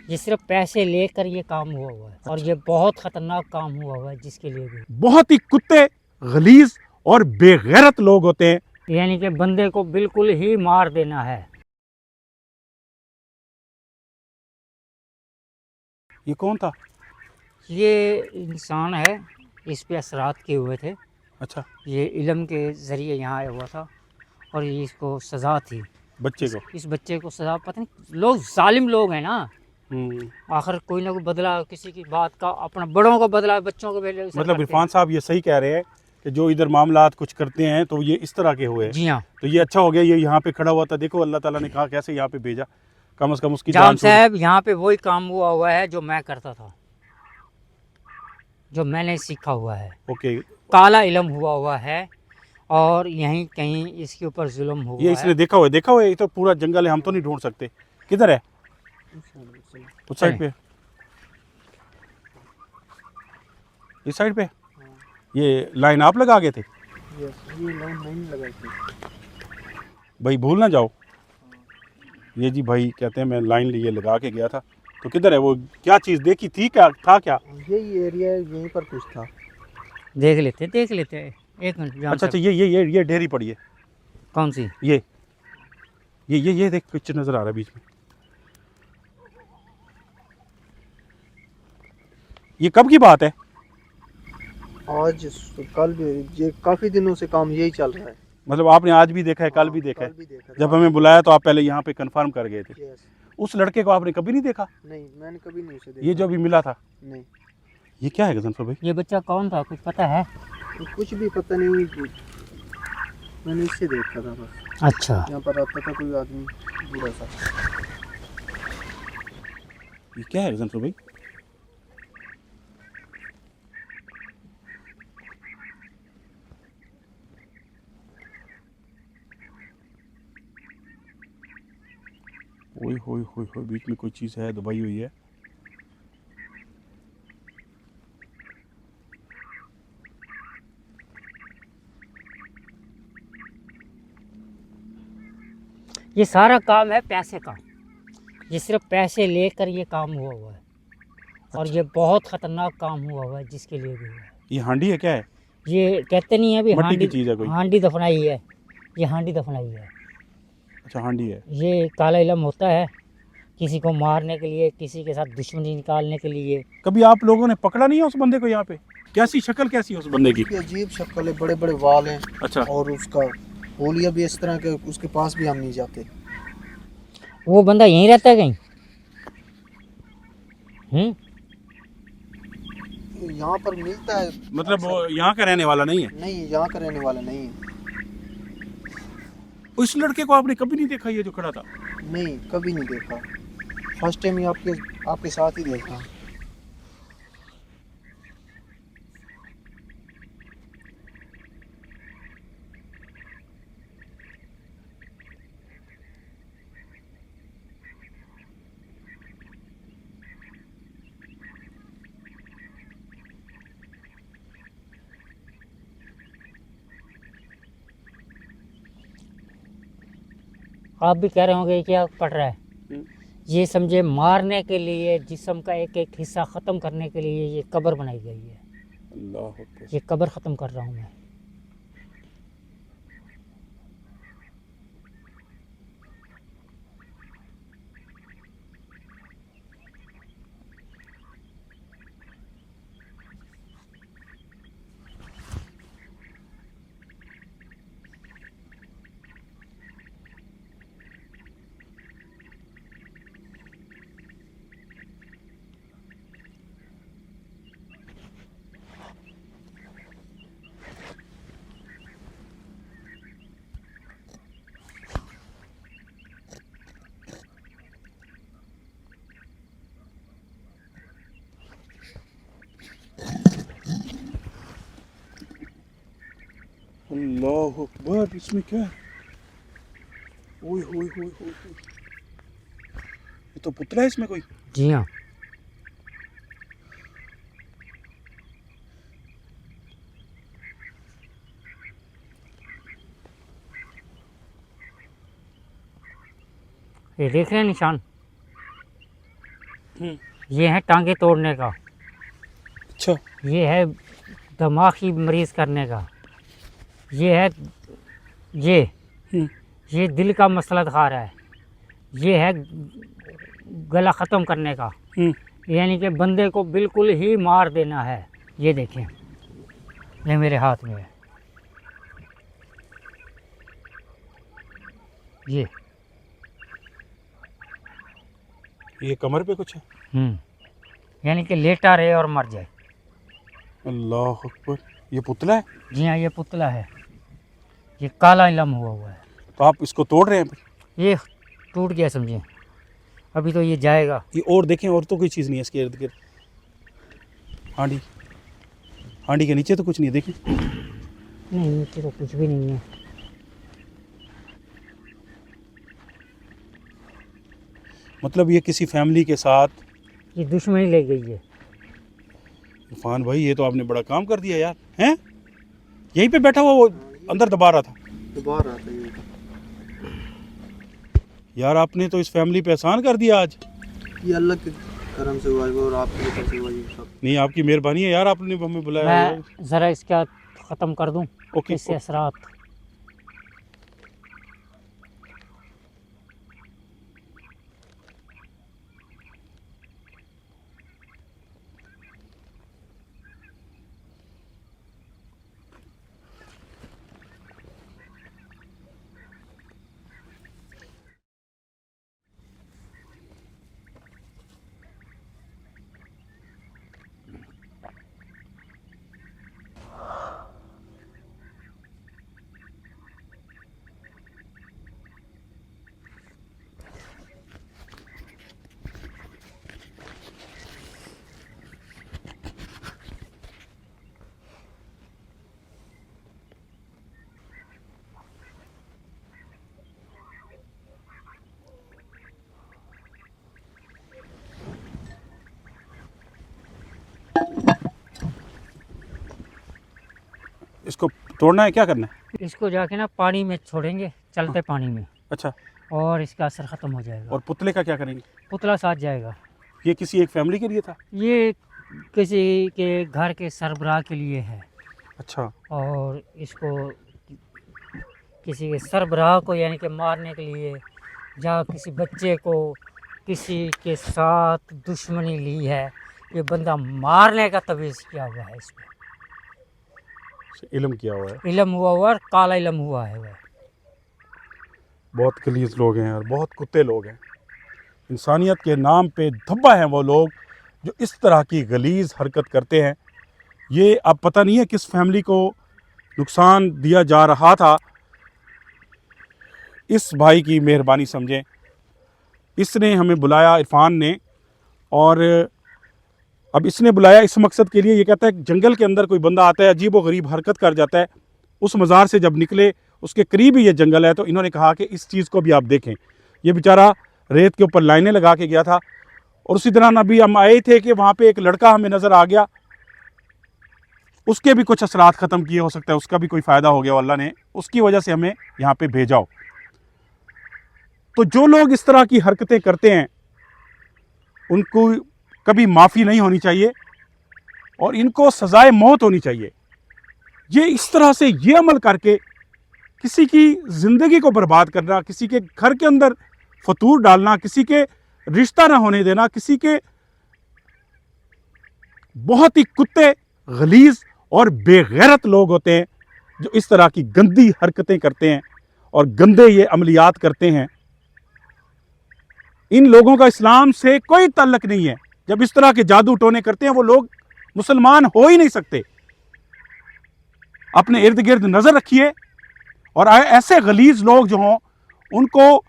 ये सिर्फ पैसे लेकर ये काम हुआ है और ये बहुत खतरनाक काम हुआ है जिसके लिए भी। बहुत ही कुत्ते, गलीज और बेगैरत लोग होते हैं। यानी कि बंदे को बिल्कुल ही मार देना है। ये कौन था? ये इंसान है, इस पे असरात किए हुए थे। अच्छा, ये इल्म के ज़रिए यहाँ आया हुआ था और ये इसको सज़ा थी। बच्चे को। इस बच्चे को सज़ा, पता नहीं, लोग जालिम लोग हैं ना। हम्म। आखिर कोई ना कोई बदला किसी की बात का, अपना बड़ों को बदला बच्चों को पहले असर मतलब करते इरफान साहब ये सही कह रहे हैं कि जो इधर मामलात कुछ करते हैं तो ये इस तरह के हुए हैं। हैं। जी हाँ। तो ये अच्छा हो गया, ये यहाँ पे खड़ा हुआ था। देखो अल्लाह ताला ने कहा कैसे यहाँ पे भेजा, कम से कम उसकी जाम जान छूट। साहब, यहाँ पे वही काम हुआ है जो मैं करता था, जो मैंने सीखा हुआ है। ओके। काला इल्म हुआ है और यहीं कहीं इसके ऊपर जुल्म ये हुआ है। इसने देखा हुआ है, ये तो पूरा जंगल है, हम तो नहीं ढूंढ सकते। किधर है? उस साइड पे, इस साइड पे। ये लाइन आप लगा गए थे? ये लाइन नहीं लगाई थी। भाई भूल ना जाओ। ये जी भाई कहते हैं मैं लाइन लिए लगा के गया था। तो किधर है वो? क्या चीज़ देखी थी? क्या था? क्या? यही एरिया यहीं पर कुछ था। देख लेते हैं। एक मिनट जाम अच्छा साहब। ये ढेरी पड़ी है। कौन सी? ये देख पिक्चर नजर आ रहा है बीच में। ये कब की बात है? आज कल भी, ये काफी दिनों से काम यही चल रहा है। मतलब आपने आज भी देखा है, कल भी देखा है? कल भी देखा जब था। हमें बुलाया तो आप पहले यहाँ पे कंफर्म कर गए थे। यस। उस लड़के को आपने कभी नहीं देखा? नहीं, मैंने कभी नहीं उसे देखा। ये जो अभी मिला था, नहीं, ये क्या है गजनफर भाई? ये बच्चा कौन था, कुछ पता है? कुछ भी पता नहीं। मैंने इससे देखा था बस। अच्छा। यहाँ पर आता था कोई आदमी बूढ़ा सा। ये क्या है गजनफर भाई? ओए होए होए होए, बीच में कोई चीज़ है दबाई हुई है। ये सारा काम है पैसे का। ये सिर्फ पैसे लेकर ये काम हुआ है और ये बहुत खतरनाक काम हुआ है जिसके लिए भी हुआ है। ये हांडी है? क्या है? ये कहते नहीं है अभी मट्टी की हांडी, चीज़ है कोई? हांडी दफनाई है। ये हांडी दफनाई है। अच्छा, हांडी है। ये काला इलम होता है किसी को मारने के लिए, किसी के साथ दुश्मनी निकालने के लिए। कभी आप लोगों ने पकड़ा नहीं है उस बंदे को यहाँ पे? कैसी शक्ल कैसी है उस बंदे की? उसकी अजीब शक्ल है, बड़े बड़े वाल हैं। अच्छा। और उसका होलिया भी इस तरह के, उसके पास भी हम नहीं जाते। वो बंदा यहीं रहता है कहीं? यहाँ पर मिलता है। मतलब वो यहाँ का रहने वाला नहीं है? नहीं, यहाँ का रहने वाला नहीं है। उस लड़के को आपने कभी नहीं देखा, ये जो खड़ा था? नहीं, कभी नहीं देखा। फर्स्ट टाइम ही आपके साथ ही देखा। आप भी कह रहे होंगे क्या पढ़ रहा है? ये समझे मारने के लिए, जिस्म का एक एक हिस्सा ख़त्म करने के लिए ये कब्र बनाई गई है। अल्लाह अकबर। ये कब्र ख़त्म कर रहा हूँ मैं। अल्लाह अकबर, इसमें क्या है? ओए होए होए होए होए। ये तो पुतला है इसमें कोई। जी हाँ। ये देख रहे हैं निशान? ये है टांगे तोड़ने का, अच्छा। ये है दिमागी मरीज करने का, ये है ये दिल का मसला दिखा रहा है, ये है गला ख़त्म करने का, यानी कि बंदे को बिल्कुल ही मार देना है। ये देखें, ये मेरे हाथ में है, ये कमर पे कुछ है। यानी कि लेटा रहे और मर जाए। अल्लाह अकबर। ये पुतला है? जी हाँ, ये पुतला है, ये काला इलम हुआ है। तो आप इसको तोड़ रहे हैं? ये टूट गया समझिए, अभी तो ये जाएगा। ये और देखें, और तो कोई चीज़ नहीं है इसके इर्द गिर्द। हांडी के नीचे तो कुछ नहीं है, देखें। नहीं, नीचे तो कुछ भी नहीं है। मतलब ये किसी फैमिली के साथ ये दुश्मनी ले गई है। इरफान भाई, ये तो आपने बड़ा काम कर दिया यार। हैं? यहीं पे बैठा हुआ वो अंदर दबा रहा था। दबा रहा था ये। यार आपने तो इस फैमिली पे एहसान कर दिया आज। ये अल्लाह के करम से हुआ है और आपकी वजह से हुआ ये सब। नहीं, आपकी मेहरबानी है यार, आपने हमें बुलाया। मैं ज़रा इसका ख़त्म कर दूं, ओके, इससे असरात। इसको तोड़ना है, क्या करना है? इसको जाके ना पानी में छोड़ेंगे, चलते पानी में, अच्छा। और इसका असर ख़त्म हो जाएगा। और पुतले का क्या करेंगे? पुतला साथ जाएगा। ये किसी एक फैमिली के लिए था? ये किसी के घर के सरबराह के लिए है। अच्छा। और इसको किसी के सरबराह को यानी कि मारने के लिए, या किसी बच्चे को किसी के साथ दुश्मनी ली है, ये बंदा मारने का तवीज़ किया हुआ है। इसमें इल्म किया हुआ है, इलम हुआ हुआ है, काला इलम हुआ है वह। बहुत गलीज लोग हैं और बहुत कुत्ते लोग हैं। इंसानियत के नाम पे धब्बा हैं वो लोग जो इस तरह की गलीज हरकत करते हैं। ये अब पता नहीं है किस फैमिली को नुकसान दिया जा रहा था। इस भाई की मेहरबानी समझें, इसने हमें बुलाया, इरफान ने, और अब इसने बुलाया इस मकसद के लिए। ये कहता है जंगल के अंदर कोई बंदा आता है, अजीब व गरीब हरकत कर जाता है। उस मज़ार से जब निकले, उसके करीब ही ये जंगल है, तो इन्होंने कहा कि इस चीज़ को भी आप देखें। ये बेचारा रेत के ऊपर लाइनें लगा के गया था, और उसी दौरान अभी हम आए थे कि वहाँ पे एक लड़का हमें नज़र आ गया। उसके भी कुछ असरात ख़त्म किए, हो सकता है उसका भी कोई फ़ायदा हो गया, अल्लाह ने उसकी वजह से हमें यहाँ पे भेजा हो। तो जो लोग इस तरह की हरकतें करते हैं उनको कभी माफ़ी नहीं होनी चाहिए और इनको सजाए मौत होनी चाहिए। ये इस तरह से ये अमल करके किसी की ज़िंदगी को बर्बाद करना, किसी के घर के अंदर फतूर डालना, किसी के रिश्ता ना होने देना, किसी के बहुत ही कुत्ते, गलीज और बेगैरत लोग होते हैं जो इस तरह की गंदी हरकतें करते हैं और गंदे ये अमलियात करते हैं। इन लोगों का इस्लाम से कोई ताल्लुक नहीं है। जब इस तरह के जादू टोने करते हैं वो लोग मुसलमान हो ही नहीं सकते। अपने इर्द गिर्द नजर रखिए और ऐसे गलीज लोग जो हों उनको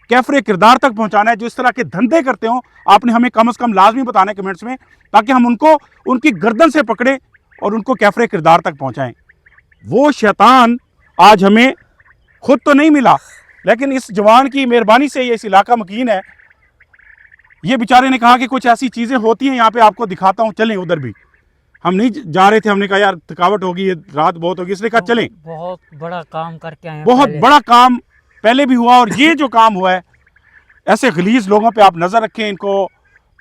कैफरे किरदार तक पहुंचाना है। जो इस तरह के धंधे करते हो आपने हमें कम से कम लाजमी बताना है कमेंट्स में, ताकि हम उनको उनकी गर्दन से पकड़े और उनको कैफरे किरदार तक पहुंचाएं। वो शैतान आज हमें खुद तो नहीं मिला, लेकिन इस जवान की मेहरबानी से ये इस इलाका मकीन है। ये बेचारे ने कहा कि कुछ ऐसी चीज़ें होती हैं यहाँ पे, आपको दिखाता हूँ, चलें उधर भी। हम नहीं जा रहे थे, हमने कहा यार थकावट होगी, ये रात बहुत होगी, इसलिए कहा चलें। बहुत बड़ा काम करके आए हैं। बहुत पहले। बड़ा काम पहले भी हुआ और ये जो काम हुआ है, ऐसे गलीज लोगों पे आप नज़र रखें, इनको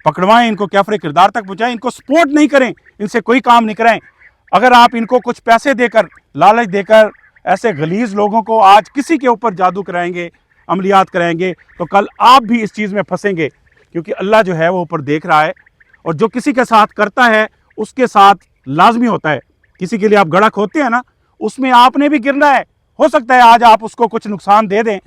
पकड़वाएं, इनको कैफरे किरदार तक पहुँचाएं, इनको सपोर्ट नहीं करें, इनसे कोई काम नहीं कराएं। अगर आप इनको कुछ पैसे देकर, लालच देकर ऐसे गलीज लोगों को आज किसी के ऊपर जादू कराएंगे, अमलियात कराएंगे, तो कल आप भी इस चीज़ में फंसेंगे, क्योंकि अल्लाह जो है वो ऊपर देख रहा है। और जो किसी के साथ करता है उसके साथ लाजमी होता है। किसी के लिए आप गड़ा खोदते हैं ना, उसमें आपने भी गिरना है। हो सकता है आज आप उसको कुछ नुकसान दे दें,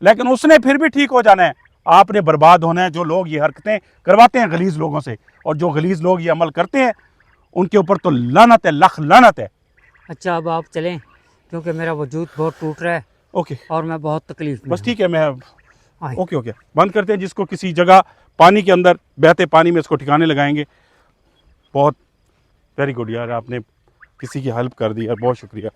लेकिन उसने फिर भी ठीक हो जाना है, आपने बर्बाद होना है। जो लोग ये हरकतें करवाते हैं गलीज लोगों से, और जो गलीज लोग ये अमल करते हैं, उनके ऊपर तो लानत है, लख लानत है। अच्छा अब आप चलें, क्योंकि मेरा वजूद बहुत टूट रहा है ओके, और मैं बहुत तकलीफ में बस हूँ। ठीक है, मैं आए। ओके ओके बंद करते हैं। जिसको किसी जगह पानी के अंदर बहते पानी में इसको ठिकाने लगाएंगे। बहुत वेरी गुड यार, आपने किसी की हेल्प कर दी यार, बहुत शुक्रिया।